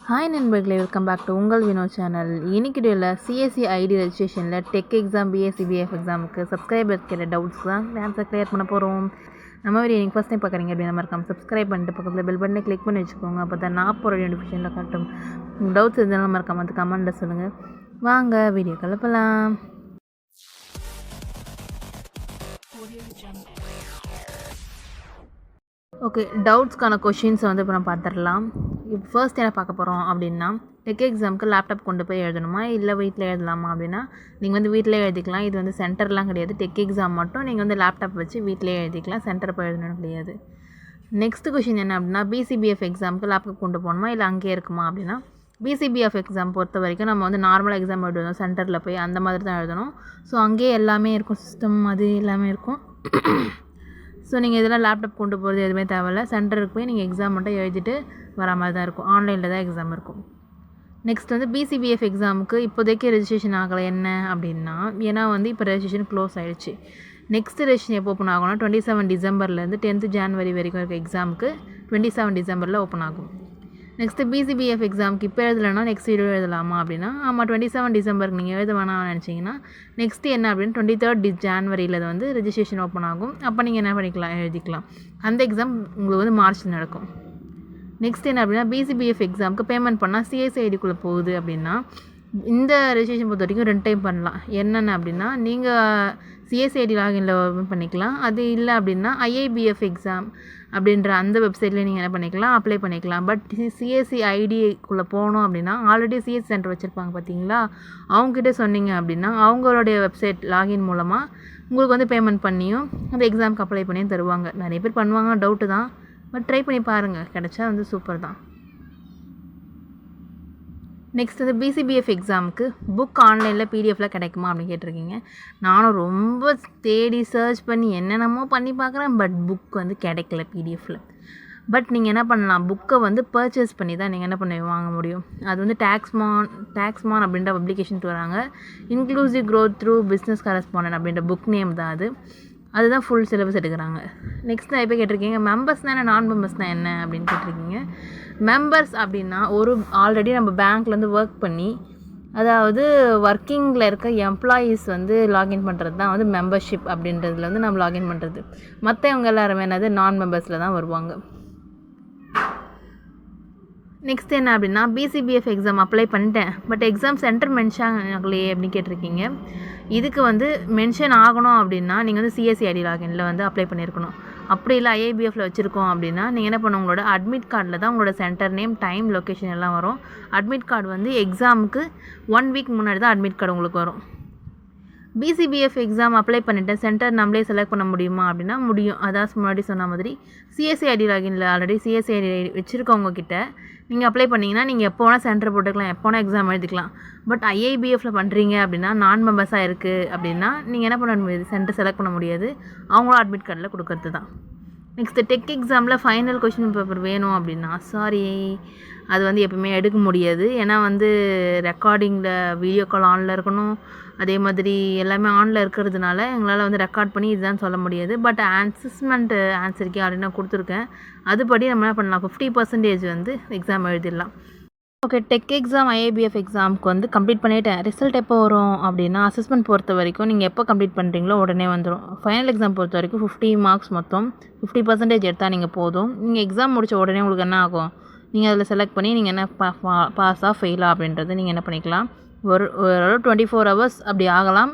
Hi நண்பர்களே, welcome back to உங்கள் Vinod channel. இன்னைக்கு டேயில் சிஎஸ்சி ஐடி ரெஜிஸ்ட்ரேஷனில் டெக் எக்ஸாம் பிஎஸ்சி பிஎஃப் எக்ஸாமுக்கு சப்ஸ்கிரைபர் கேட்ட டவுட்ஸ் தான் ஆன்சர் கிளியர் பண்ண போகிறோம். நம்ம வீடியோ நீங்கள் ஃபஸ்ட் டைம் பார்க்குறீங்க அப்படின்னா மறக்காம சப்ஸ்கிரைப் பண்ணிட்டு பக்கத்தில் பெல் பட்டனை கிளிக் பண்ணி வச்சுக்கோங்க. அப்போ தான் நான் போகிற நோட்டிஃபிகேஷனில் காட்டும். டவுட்ஸ் இருந்தாலும் மறக்காம வந்து கமெண்ட்டில் சொல்லுங்கள். வாங்க வீடியோ கலப்பலாம். ஓகே, டவுட்ஸ்க்கான கொஷின்ஸை வந்து இப்போ நம்ம பார்த்துடலாம். இப்போ ஃபர்ஸ்ட் என்ன பார்க்க போகிறோம் அப்படின்னா, டெக் எக்ஸாமுக்கு லேப்டாப் கொண்டு போய் எழுதணுமா இல்லை வீட்டில் எழுதலாமா அப்படின்னா, நீங்கள் வந்து வீட்டிலே எழுதிக்கலாம். இது வந்து சென்டர்லாம் கிடையாது. டெக் எக்ஸாம் மட்டும் நீங்கள் வந்து லேப்டாப் வச்சு வீட்டிலே எழுதிக்கலாம். சென்டர் போய் எழுதணும் கிடையாது. நெக்ஸ்ட் கொஷின் என்ன அப்படின்னா, பிசிபிஎஃப் எக்ஸாமுக்கு லேப்டாப் கொண்டு போகணுமா இல்லை அங்கேயே இருக்குமா அப்படின்னா, பிசிபிஎஃப் எக்ஸாம் பொறுத்த வரைக்கும் நம்ம வந்து நார்மலாக எக்ஸாம் எழுதணும், சென்டரில் போய் அந்த மாதிரி தான் எழுதணும். ஸோ அங்கேயே எல்லாமே இருக்கும், சிஸ்டம் அது எல்லாமே இருக்கும். ஸோ நீங்கள் இதெல்லாம் லேப்டாப் கொண்டு போகிறது எதுவுமே தேவையில்ல. சென்டருக்கு போய் நீங்கள் எக்ஸாம் மட்டும் எழுதிட்டு வர மாதிரி தான் இருக்கும். ஆன்லைனில் தான் எக்ஸாம் இருக்கும். நெக்ஸ்ட் வந்து பிசிபிஎஃப் எக்ஸாமுக்கு இப்போதைக்கு ரெஜிஸ்ட்ரேஷன் ஆகலை. என்ன அப்படின்னா, ஏன்னா வந்து இப்போ ரெஜிஸ்ட்ரேஷன் க்ளோஸ் ஆகிடுச்சு. நெக்ஸ்ட் ரெஜிஸ்ட்ரேஷன் எப்போ ஓப்பன் ஆகும்னா 27 டிசம்பர்லேருந்து 10th ஜனவரி வரைக்கும் இருக்க எக்ஸாமுக்கு 27 டிசம்பரில் ஓப்பன் ஆகும். நெக்ஸ்ட்டு பிசிபிஎஃப் எக்ஸாமுக்கு இப்போ எழுதலைன்னா நெக்ஸ்ட் வீடியோ எழுதலாமா அப்படின்னா, ஆமாம் 27 டிசம்பருக்கு நீங்கள் எழுத வேணாம்னு நினச்சிங்கன்னா நெக்ஸ்ட்டு என்ன அப்படின்னு 23rd ஜனவரியில் வந்து ரெஜிஸ்ட்ரேஷன் ஓப்பன் ஆகும். அப்போ நீங்கள் என்ன பண்ணிக்கலாம், எழுதிக்கலாம். அந்த எக்ஸாம் உங்களுக்கு வந்து மார்ச்சில் நடக்கும். நெக்ஸ்ட் என்ன அப்படின்னா, பிசிபிஎஃப் எக்ஸாமுக்கு பேமெண்ட் பண்ணால் சிஎஸ்ஐடிக்குள்ளே போகுது அப்படின்னா, இந்த ரெஜிஸ்ட்ரேஷன் பொறுத்த வரைக்கும் 2 டைம் பண்ணலாம். என்னென்ன அப்படின்னா, நீங்கள் சிஎஸ்ஐடி லாகினில் பண்ணிக்கலாம். அது இல்லை அப்படின்னா ஐஐபிஎஃப் எக்ஸாம் அப்படின்ற அந்த வெப்சைட்லேயே நீங்கள் என்ன பண்ணிக்கலாம், அப்ளை பண்ணிக்கலாம். பட் சிஎஸ்சி ஐடிக்குள்ளே போகணும் அப்படின்னா, ஆல்ரெடி சிஎஸ்சி சென்டர் வச்சுருப்பாங்க பார்த்தீங்களா, அவங்ககிட்ட சொன்னீங்க அப்படின்னா அவங்களுடைய வெப்சைட் லாகின் மூலமாக உங்களுக்கு வந்து பேமெண்ட் பண்ணியும் அந்த எக்ஸாமுக்கு அப்ளை பண்ணியும் தருவாங்க. நிறைய பேர் பண்ணுவாங்க, டவுட்டு தான். பட் ட்ரை பண்ணி பாருங்கள், கிடச்சா வந்து சூப்பர் தான். நெக்ஸ்ட் வந்து பிசிபிஎஃப் எக்ஸாமுக்கு புக் ஆன்லைனில் பிடிஎஃப்பில் கிடைக்குமா அப்படின்னு கேட்டிருக்கீங்க. நானும் ரொம்ப தேடி சர்ச் பண்ணி என்னென்னமோ பண்ணி பார்க்குறேன். பட் புக் வந்து கிடைக்கல பிடிஎஃப்பில். பட் நீங்கள் என்ன பண்ணலாம், புக்கை வந்து பர்ச்சேஸ் பண்ணி தான் நீங்கள் என்ன பண்ண வாங்க முடியும். அது வந்து டேக்ஸ்மான் அப்படின்ற பப்ளிகேஷன் வராங்க. Inclusive growth through business correspondent அப்படின்ற புக் நேம் தான் அதுதான் ஃபுல் சிலபஸ் எடுக்கிறாங்க. நெக்ஸ்ட் நான் இப்போ கேட்டிருக்கீங்க, மெம்பர்ஸ்னால் என்ன, நான் மெம்பர்ஸ்னால் என்ன அப்படின்னு கேட்டிருக்கீங்க. மெம்பர்ஸ் அப்படின்னா ஆல்ரெடி நம்ம பேங்க்லேருந்து ஒர்க் பண்ணி, அதாவது ஒர்க்கிங்கில் இருக்க எம்ப்ளாயீஸ் வந்து லாகின் பண்ணுறது தான் வந்து மெம்பர்ஷிப் அப்படின்றதுல வந்து நம்ம லாகின் பண்ணுறது. மற்றவங்க எல்லாருமே என்னது நான் மெம்பர்ஸில் தான் வருவாங்க. நெக்ஸ்ட் என்ன அப்படின்னா, பிசிபிஎஃப் எக்ஸாம் அப்ளை பண்ணிட்டேன், பட் எக்ஸாம் சென்டர் மென்ஷன் ஆகலையே அப்படின்னு கேட்டிருக்கீங்க. இதுக்கு வந்து மென்ஷன் ஆகணும் அப்படின்னா நீங்கள் வந்து சிஎஸ்சிஐடி லாகினில் வந்து அப்ளை பண்ணியிருக்கணும். அப்படி இல்லை ஐஏபிஎஃப்பில் வச்சுருக்கோம் அப்படின்னா நீங்கள் என்ன பண்ணணும், உங்களோட அட்மிட் கார்டில் தான் உங்களோட சென்டர் நேம், டைம், லொக்கேஷன் எல்லாம் வரும். அட்மிட் கார்டு வந்து எக்ஸாமுக்கு 1 வீக் முன்னாடி தான் அட்மிட் கார்டு உங்களுக்கு வரும். பிசிபிஎஃப் எக்ஸாம் அப்ளை பண்ணிவிட்டேன், சென்டர் நம்மளே செலக்ட் பண்ண முடியுமா அப்படின்னா முடியும். அதான் முன்னாடி சொன்ன மாதிரி சிஎஸ்சிஐடி லாகினில் ஆல்ரெடி சிஎஸ்சிஐடி வச்சுருக்கவங்க கிட்ட நீங்கள் அப்ளை பண்ணிங்கன்னா நீங்கள் எப்போ வேணால் சென்டர் போட்டுக்கலாம், எப்போ வேணால் எக்ஸாம் எழுதிக்கலாம். பட் ஐஐபிஎஃப்பில் பண்ணுறீங்க அப்படின்னா நான் மெம்பர்ஸாக இருக்குது அப்படின்னா நீங்கள் என்ன பண்ண முடியாது, சென்டர் செலக்ட் பண்ண முடியாது. அவங்களும் அட்மிட் கார்டில் கொடுக்கறது தான். நெக்ஸ்ட்டு டெக் எக்ஸாமில் ஃபைனல் கொஷின் பேப்பர் வேணும் அப்படின்னா சாரி, அது வந்து எப்பவுமே எடுக்க முடியாது. ஏன்னா வந்து ரெக்கார்டிங்கில் வீடியோ கால் ஆனில் இருக்கணும். அதே மாதிரி எல்லாமே ஆனில் இருக்கிறதுனால எங்களால் வந்து ரெக்கார்ட் பண்ணி இதுதான் சொல்ல முடியாது. பட் அசஸ்மெண்ட்டு ஆன்சருக்கே ஆல்ரெடி நான் கொடுத்துருக்கேன். அதுபடி நம்ம என்ன பண்ணலாம், 50% வந்து எக்ஸாம் எழுதிடலாம். ஓகே, டெக் எக்ஸாம் ஐஏபிஎஃப் எக்ஸாமுக்கு வந்து கம்ப்ளீட் பண்ணிவிட்டேன். ரிசல்ட் எப்போ வரும் அப்படின்னா, அசஸ்மெண்ட் பொறுத்த வரைக்கும் நீங்கள் எப்போ கம்ப்ளீட் பண்ணுறீங்களோ உடனே வந்துடும். ஃபைனல் எக்ஸாம் பொறுத்த வரைக்கும் 50 மார்க்ஸ் மொத்தம் 50% எடுத்தால் நீங்கள் போதும். நீங்கள் எக்ஸாம் முடித்த உடனே உங்களுக்கு என்ன ஆகும், நீங்கள் அதில் செலக்ட் பண்ணி நீங்கள் என்ன பாஸாக ஃபெயிலாக அப்படின்றது நீங்கள் என்ன பண்ணிக்கலாம். ஒரு 24 ஹவர்ஸ் அப்படி ஆகலாம்.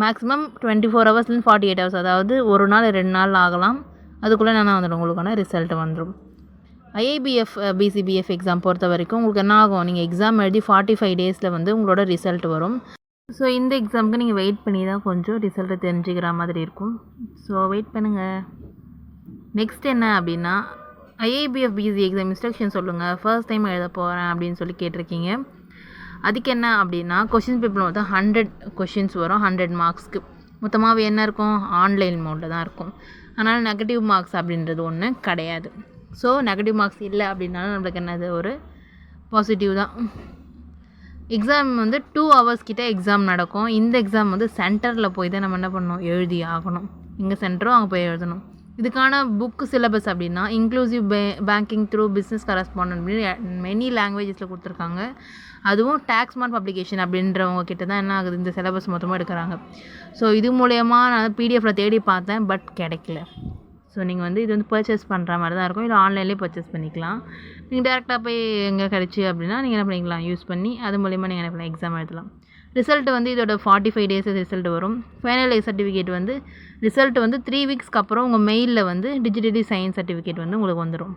மேக்ஸிமம் 24 ஹவர்ஸ்லேருந்து 48 ஹவர்ஸ், அதாவது ஒரு நாள் 2 நாள் ஆகலாம். அதுக்குள்ளே என்ன வந்துடும், உங்களுக்கான ரிசல்ட் வந்துடும். ஐஏபிஎஃப் பிசிபிஎஃப் எக்ஸாம் பொறுத்த வரைக்கும் உங்களுக்கு என்ன ஆகும், நீங்கள் எக்ஸாம் எழுதி 45 டேஸில் வந்து உங்களோட ரிசல்ட் வரும். ஸோ இந்த எக்ஸாமுக்கு நீங்கள் வெயிட் பண்ணி தான் கொஞ்சம் ரிசல்ட்டை தெரிஞ்சுக்கிற மாதிரி இருக்கும். ஸோ வெயிட் பண்ணுங்கள். நெக்ஸ்ட் என்ன அப்படின்னா, ஐஏபிஎஃப் பிசி எக்ஸாம் இன்ஸ்ட்ரக்ஷன் சொல்லுங்கள், ஃபர்ஸ்ட் டைம் எழுத போகிறேன் அப்படின்னு சொல்லி கேட்டிருக்கீங்க. அதுக்கு என்ன அப்படின்னா, கொஷின் பேப்பரில் மொத்தம் 100 கொஷின்ஸ் வரும். 100 மார்க்ஸ்க்கு மொத்தமாகவே என்ன இருக்கும், ஆன்லைன் மோடில் தான் இருக்கும். அதனால் நெகட்டிவ் மார்க்ஸ் அப்படின்றது ஒன்று கிடையாது. ஸோ நெகட்டிவ் மார்க்ஸ் இல்லை அப்படின்னாலும் நம்மளுக்கு என்னது, ஒரு பாசிட்டிவ் தான். எக்ஸாம் வந்து 2 ஹவர்ஸ் கிட்டே எக்ஸாம் நடக்கும். இந்த எக்ஸாம் வந்து சென்டரில் போய் தான் நம்ம என்ன பண்ணணும், எழுதி ஆகணும். எங்கே சென்டரோ அங்கே போய் எழுதணும். இதுக்கான புக் சிலபஸ் அப்படின்னா inclusive banking through business correspondent அப்படின்னு மெனி லாங்குவேஜஸில் கொடுத்துருக்காங்க. அதுவும் டேக்ஸ்மார்ட் பப்ளிகேஷன் அப்படின்றவங்க கிட்ட தான் என்ன ஆகுது, இந்த சிலபஸ் மொத்தமாக எடுக்கிறாங்க. ஸோ இது மூலயமா நான் பிடிஎஃப்பில் தேடி பார்த்தேன், பட் கிடைக்கல. ஸோ நீங்கள் வந்து இது வந்து பர்ச்சேஸ் பண்ணுற மாதிரி தான் இருக்கும். இல்லை ஆன்லைன்லேயே பர்ச்சேஸ் பண்ணிக்கலாம். நீங்கள் டேரெக்டாக போய் எங்கே கிடச்சி அப்படின்னா நீங்கள் என்ன பண்ணிக்கலாம், யூஸ் பண்ணி அது மூலயமா நீங்கள் என்ன பண்ணலாம், எக்ஸாம் எழுதலாம். ரிசல்ட் வந்து இதோட 45 days ரிசல்ட் வரும். ஃபைனல் சர்டிஃபிகேட் வந்து ரிசல்ட் வந்து 3 weeksக்கு அப்புறம் உங்கள் மெயிலில் வந்து டிஜிட்டலி சயின்ஸ் சர்டிஃபிகேட் வந்து உங்களுக்கு வந்துடும்.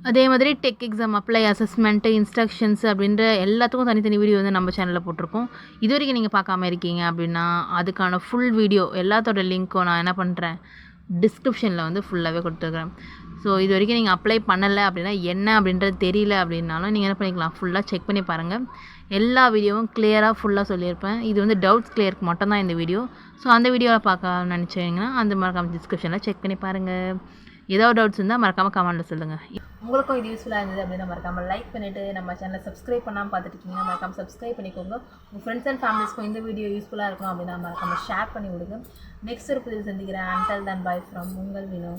அதே மாதிரி tech exam apply, assessment, instructions அப்படின்ற எல்லாத்துக்கும் தனித்தனி வீடியோ வந்து நம்ம சேனலில் போட்டிருக்கோம். இது வரைக்கும் நீங்கள் பார்க்காம இருக்கீங்க அப்படின்னா அதுக்கான ஃபுல் வீடியோ எல்லாத்தோட லிங்க்கும் நான் என்ன பண்ணுறேன், டிஸ்கிரிப்ஷனில் வந்து ஃபுல்லாகவே கொடுத்துருக்குறேன். ஸோ இது வரைக்கும் நீங்கள் அப்ளை பண்ணலை அப்படின்னா என்ன அப்படின்றது தெரியல அப்படின்னாலும் நீங்கள் என்ன பண்ணிக்கலாம், ஃபுல்லாக செக் பண்ணி பாருங்கள். எல்லா வீடியோவும் கிளியராக ஃபுல்லாக சொல்லியிருப்பேன். இது வந்து டவுட்ஸ் கிளியருக்கு மட்டும்தான் இந்த வீடியோ. ஸோ அந்த வீடியோவில் பார்க்க நினச்சிங்கன்னா அந்த மறக்காமல் டிஸ்கிரிப்ஷனில் செக் பண்ணி பாருங்கள். ஏதாவது டவுட்ஸ் இருந்தால் மறக்காமல் கமெண்ட்டில் சொல்லுங்கள். உங்களுக்கும் இது யூஸ்ஃபுல்லாக இருந்தது அப்படின்னா மறக்காமல் லைக் பண்ணிவிட்டு நம்ம சேனலை சப்ஸ்கிரைப் பண்ணாமல் பார்த்துட்டு மறக்காமல் சப்ஸ்கிரைப் பண்ணிக்கோங்க. உங்கள் ஃப்ரெண்ட்ஸ் அண்ட் ஃபேமிலிஸ்க்கும் இந்த வீடியோ யூஸ்ஃபுல்லாக இருக்கும் அப்படின்னா மறக்காமல் ஷேர் பண்ணி விடுங்க. நெக்ஸ்ட் ஒரு புதிய சந்திக்கிறேன். அன்டில் தென் பை ஃப்ரம் உங்கள் வினோ.